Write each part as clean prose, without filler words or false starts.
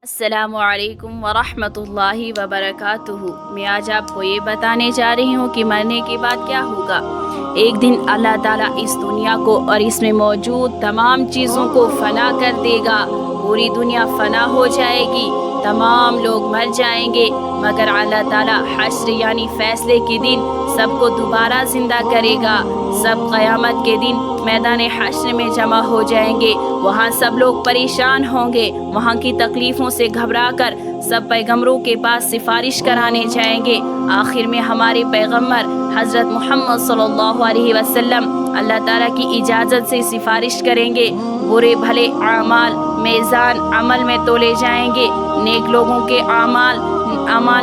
السلام علیکم ورحمۃ اللہ وبرکاتہ۔ میں آج آپ کو یہ بتانے جا رہی ہوں کہ مرنے کے بعد کیا ہوگا۔ ایک دن اللہ تعالیٰ اس دنیا کو اور اس میں موجود تمام چیزوں کو فنا کر دے گا۔ پوری دنیا فنا ہو جائے گی، تمام لوگ مر جائیں گے، مگر اللہ تعالیٰ حشر یعنی فیصلے کے دن سب کو دوبارہ زندہ کرے گا۔ سب قیامت کے دن میدان حشر میں جمع ہو جائیں گے۔ وہاں سب لوگ پریشان ہوں گے۔ وہاں کی تکلیفوں سے گھبرا کر سب پیغمبروں کے پاس سفارش کرانے جائیں گے۔ آخر میں ہمارے پیغمبر حضرت محمد صلی اللہ علیہ وسلم اللہ تعالیٰ کی اجازت سے سفارش کریں گے۔ برے بھلے اعمال میزان عمل میں تولے جائیں گے۔ نیک لوگوں کے اعمال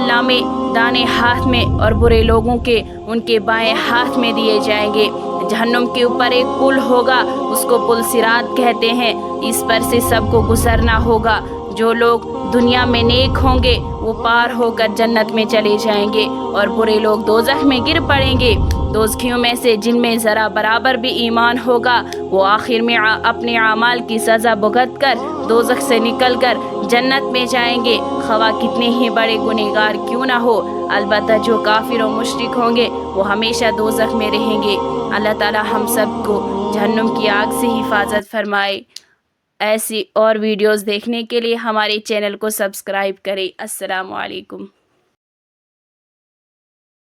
نامے دائیں ہاتھ میں اور برے لوگوں کے ان کے بائیں ہاتھ میں دیے جائیں گے۔ جہنم کے اوپر ایک پل ہوگا، اس کو پل صراط کہتے ہیں۔ اس پر سے سب کو گزرنا ہوگا۔ جو لوگ دنیا میں نیک ہوں گے وہ پار ہو کر جنت میں چلے جائیں گے، اور برے لوگ دوزخ میں گر پڑیں گے۔ دوزخیوں میں سے جن میں ذرا برابر بھی ایمان ہوگا وہ آخر میں اپنے اعمال کی سزا بھگت کر دوزخ سے نکل کر جنت میں جائیں گے، خواہ کتنے ہی بڑے گنہگار کیوں نہ ہو۔ البتہ جو کافر و مشرک ہوں گے وہ ہمیشہ دوزخ میں رہیں گے۔ اللہ تعالی ہم سب کو جہنم کی آگ سے حفاظت فرمائے۔ ایسی اور ویڈیوز دیکھنے کے لیے ہمارے چینل کو سبسکرائب کریں۔ السلام علیکم۔